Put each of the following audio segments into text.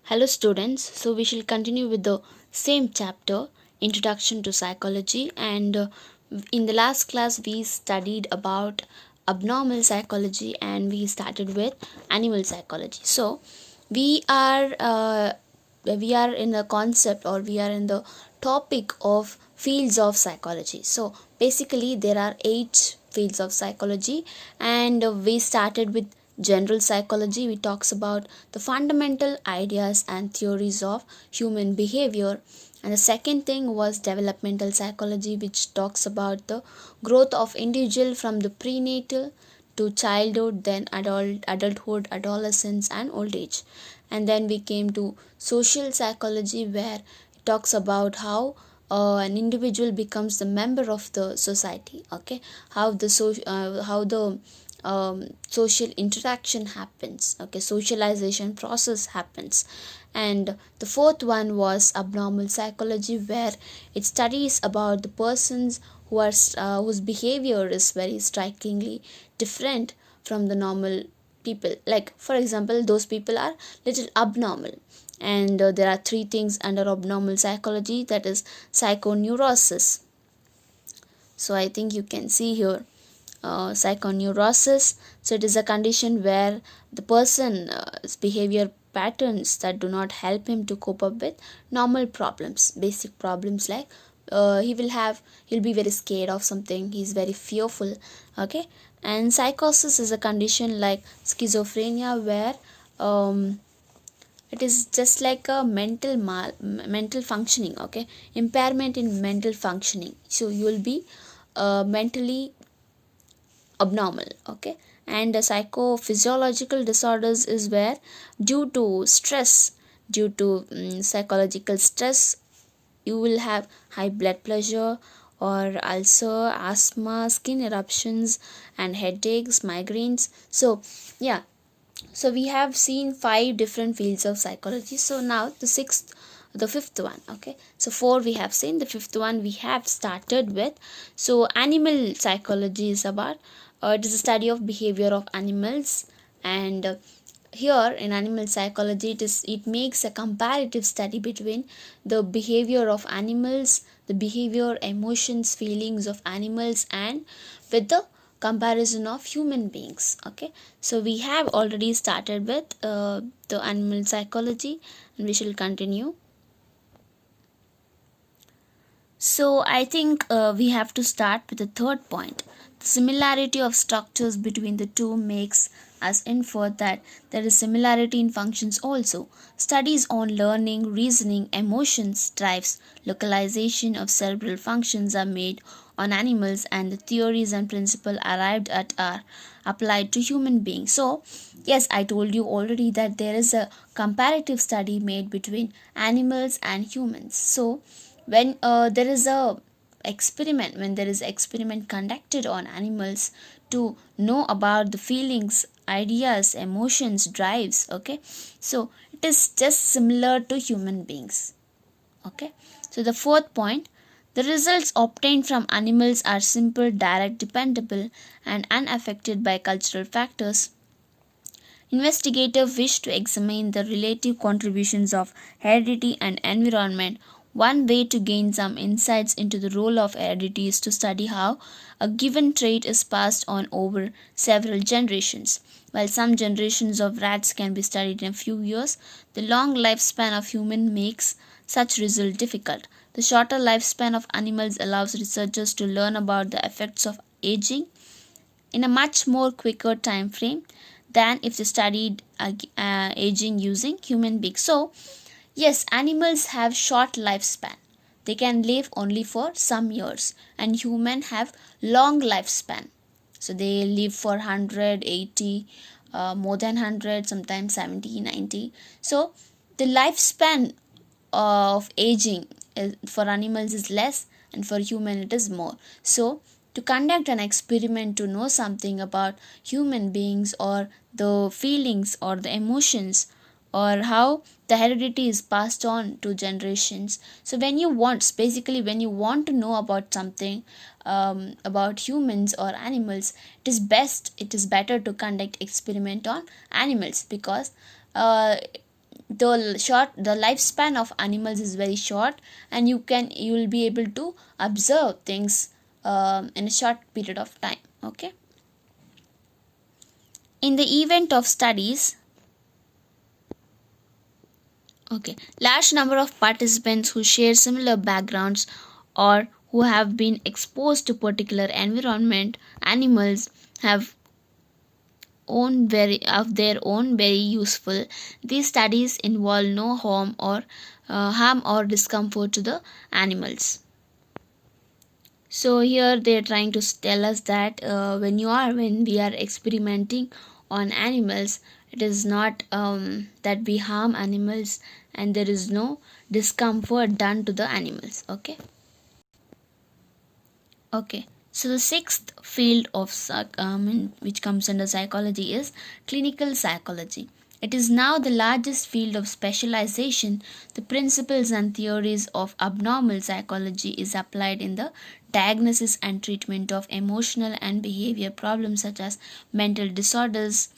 Hello, students. So, we shall continue with the same chapter, Introduction to Psychology. And in the last class, we studied about abnormal psychology and we started with animal psychology. So, we are uh, we are in the concept or we are in the topic of fields of psychology. So, basically, there are 8 fields of psychology, and we started with general psychology. We talks about the fundamental ideas and theories of human behavior, and the second thing was developmental psychology, which talks about the growth of individual from the prenatal to childhood, then adulthood, adolescence, and old age. And then we came to social psychology, where it talks about how an individual becomes the member of the society. Okay, how the social interaction happens. Okay, socialization process happens. And the fourth one was abnormal psychology, where it studies about the persons whose behavior is very strikingly different from the normal people. Like, for example, those people are little abnormal. And there are 3 things under abnormal psychology, that is psychoneurosis. So I think you can see here psychoneurosis. So it is a condition where the person's behavior patterns that do not help him to cope up with normal problems, basic problems, like he'll be very scared of something, he's very fearful. Okay. And psychosis is a condition like schizophrenia, where it is just like a mental functioning. Okay, impairment in mental functioning. So you will be mentally abnormal. Okay. And the psychophysiological disorders is where, due to stress, due to psychological stress, you will have high blood pressure or ulcer, asthma, skin eruptions, and headaches, migraines. So yeah, so we have seen 5 different fields of psychology. So now the fifth one. Okay, so 4 we have seen, the fifth one we have started with. So animal psychology is about, it is a study of behavior of animals. And here in animal psychology, it makes a comparative study between the behavior of animals, the behavior, emotions, feelings of animals, and with the comparison of human beings. Okay, so we have already started with the animal psychology, and we shall continue. So I think we have to start with the third point. The similarity of structures between the two makes us infer that there is similarity in functions also. Studies on learning, reasoning, emotions, drives, localization of cerebral functions are made on animals, and the theories and principles arrived at are applied to human beings. So yes, I told you already that there is a comparative study made between animals and humans. So when there is experiment conducted on animals to know about the feelings, ideas, emotions, drives. Okay, so it is just similar to human beings. Okay, so the fourth point, the results obtained from animals are simple, direct, dependable, and unaffected by cultural factors. Investigators wish to examine the relative contributions of heredity and environment. One way to gain some insights into the role of heredity is to study how a given trait is passed on over several generations. While some generations of rats can be studied in a few years, the long lifespan of humans makes such result difficult. The shorter lifespan of animals allows researchers to learn about the effects of aging in a much more quicker time frame than if they studied aging using human beings. So yes, animals have short lifespan. They can live only for some years, and humans have long lifespan. So they live for 180, more than 100, sometimes 70, 90. So the lifespan of aging for animals is less, and for human it is more. So to conduct an experiment to know something about human beings, or the feelings or the emotions, or how the heredity is passed on to generations. So when you want to know about something, about humans or animals, it is better to conduct experiment on animals, because uh, the lifespan of animals is very short, and you will be able to observe things in a short period of time. Okay, in the event of studies, okay, large number of participants who share similar backgrounds or who have been exposed to particular environment, animals have own very of their own very useful. These studies involve no harm or discomfort to the animals. So here they are trying to tell us that when we are experimenting on animals, it is not that we harm animals, and there is no discomfort done to the animals. Okay. Okay, so the sixth field of which comes under psychology is clinical psychology. It is now the largest field of specialization. The principles and theories of abnormal psychology is applied in the diagnosis and treatment of emotional and behavior problems such as mental disorders.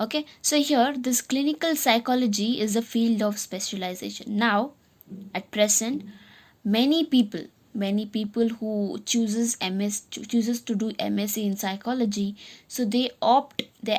Okay, so here this clinical psychology is a field of specialization. Now, at present, many people many people who chooses to do MSc in psychology, so they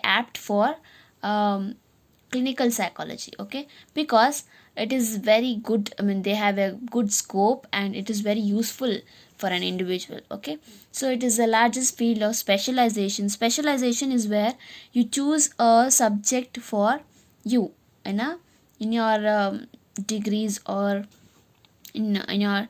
apt for um, clinical psychology. Okay, because it is very good. I mean, they have a good scope and it is very useful for an individual. Okay, so it is the largest field of specialization is where you choose a subject for you in your degrees or in your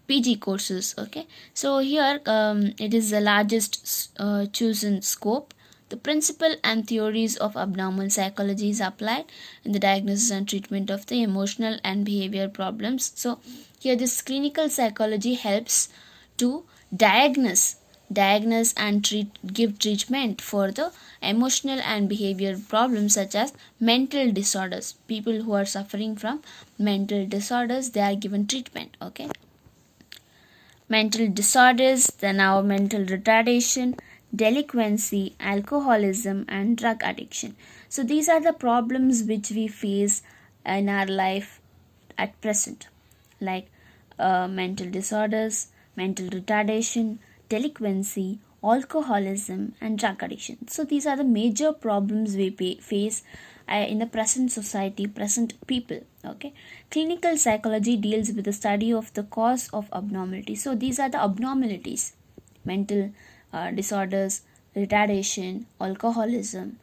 PG courses. Okay, so here it is the largest chosen scope. The principle and theories of abnormal psychology is applied in the diagnosis and treatment of the emotional and behavior problems. So here this clinical psychology helps to diagnose and give treatment for the emotional and behavior problems such as mental disorders. People who are suffering from mental disorders, they are given treatment. Okay, mental disorders, then our mental retardation, delinquency, alcoholism, and drug addiction. So these are the problems which we face in our life at present, like mental disorders, mental retardation, delinquency, alcoholism, and drug addiction. So these are the major problems we face in the present society, present people. Okay, clinical psychology deals with the study of the cause of abnormality. So these are the abnormalities: mental disorders, retardation, alcoholism,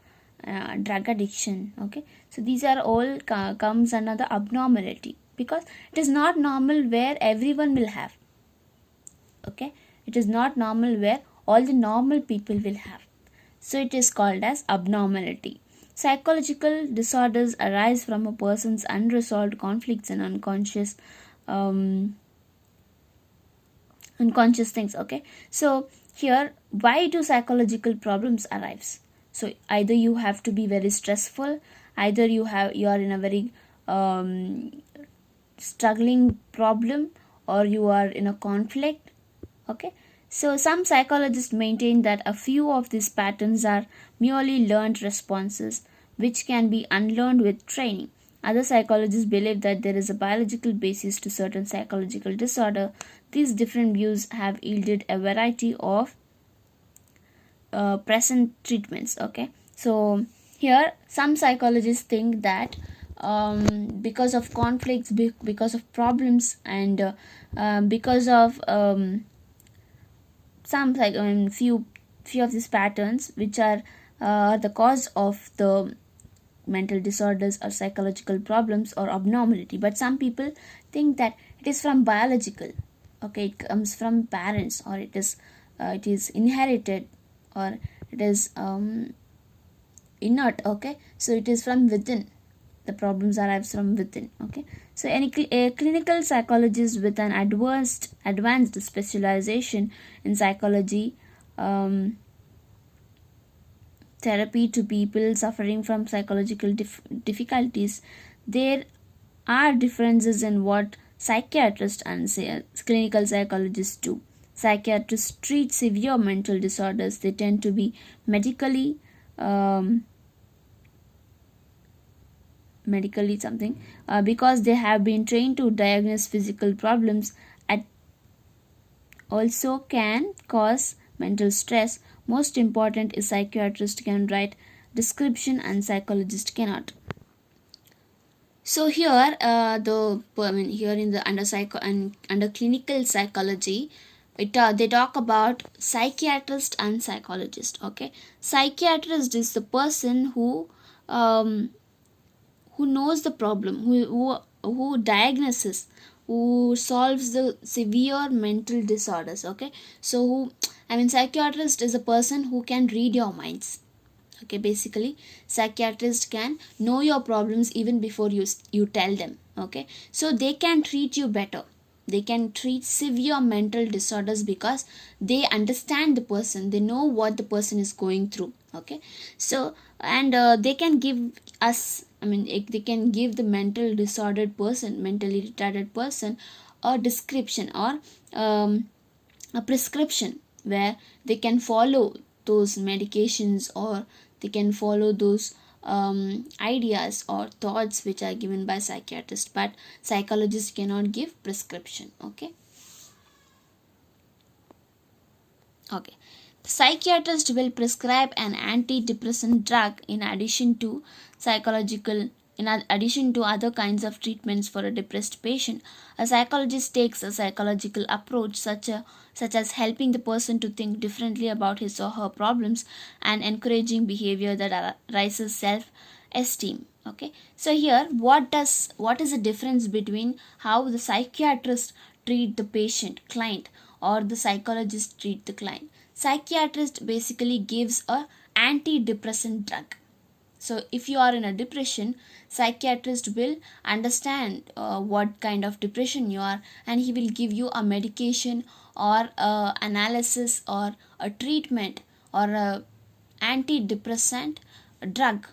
drug addiction. Okay, so these are all comes under the abnormality, because it is not normal where everyone will have. Okay, it is not normal where all the normal people will have, so it is called as abnormality. Psychological disorders arise from a person's unresolved conflicts and unconscious things. Okay, so here, why do psychological problems arise? So either you have to be very stressful, either you are in a very struggling problem, or you are in a conflict. Okay, so some psychologists maintain that a few of these patterns are merely learned responses which can be unlearned with training. Other psychologists believe that there is a biological basis to certain psychological disorder. These different views have yielded a variety of present treatments. Okay, so here some psychologists think that because of conflicts, because of problems, and because of some few of these patterns which are the cause of the mental disorders or psychological problems or abnormality. But some people think that it is from biological. Okay, it comes from parents, or it is inherited, or it is innate. Okay, so it is from within. The problems arise from within. Okay, so a clinical psychologist with an advanced specialization in psychology therapy to people suffering from psychological difficulties. There are differences in what psychiatrists and clinical psychologists do. Psychiatrists treat severe mental disorders. They tend to be medically medically something, because they have been trained to diagnose physical problems at also can cause mental stress. Most important is psychiatrist can write description and psychologist cannot. So here, I mean, here in the under psycho and under clinical psychology, they talk about psychiatrist and psychologist. Okay, psychiatrist is the person um, who knows the problem, who diagnoses, who solves the severe mental disorders. Okay, so who, I mean, psychiatrist is a person who can read your minds. Okay, basically psychiatrist can know your problems even before you tell them. Okay, so they can treat you better. They can treat severe mental disorders because they understand the person, they know what the person is going through. Okay, so and they can give us, I mean, they can give the mental disordered person, mentally retarded person, a description or a prescription where they can follow those medications, or they can follow those ideas or thoughts which are given by psychiatrist, but psychologist cannot give prescription. Okay, okay, the psychiatrist will prescribe an antidepressant drug in addition to psychological addition to other kinds of treatments for a depressed patient. A psychologist takes a psychological approach such as helping the person to think differently about his or her problems and encouraging behavior that raises self esteem. Okay, so here what is the difference between how the psychiatrist treat the patient client or the psychologist treat the client? Psychiatrist basically gives a antidepressant drug. So if you are in a depression, psychiatrist will understand what kind of depression you are, and he will give you a medication or a analysis or a treatment or a antidepressant drug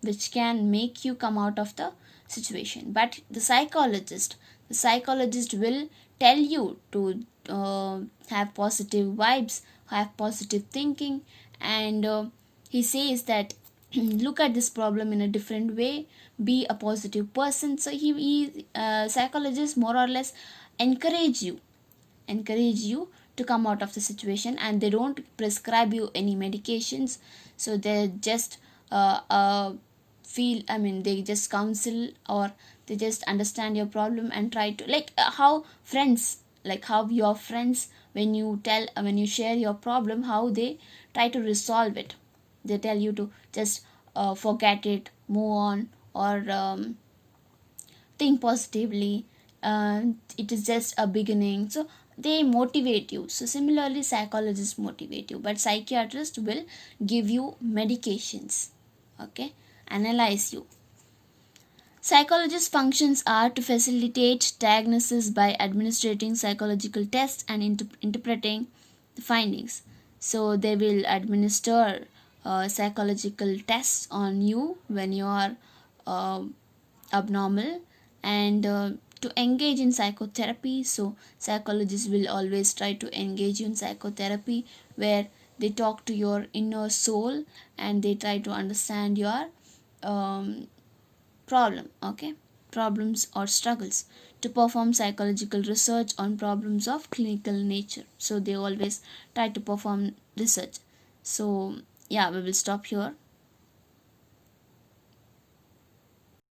which can make you come out of the situation. But the psychologist will tell you to have positive vibes, have positive thinking, and he says that look at this problem in a different way, be a positive person. So he psychologist more or less encourage you encourage you to come out of the situation, and they don't prescribe you any medications. So they just feel, I mean, they just counsel, or they just understand your problem and try to, like how friends, like how your friends, when you tell when you share your problem, how they try to resolve it. They tell you to just forget it, move on, or think positively. It is just a beginning. So they motivate you. So similarly psychologists motivate you, but psychiatrist will give you medications. Okay, analyze you. Psychologist functions are to facilitate diagnosis by administering psychological tests and interpreting the findings. So they will administer psychological tests on you when you are uh, abnormal, and to engage in psychotherapy. So psychologists will always try to engage you in psychotherapy, where they talk to your inner soul and they try to understand your um, okay, problems or struggles, to perform psychological research on problems of clinical nature. So they always try to perform research. So yeah, we will stop here.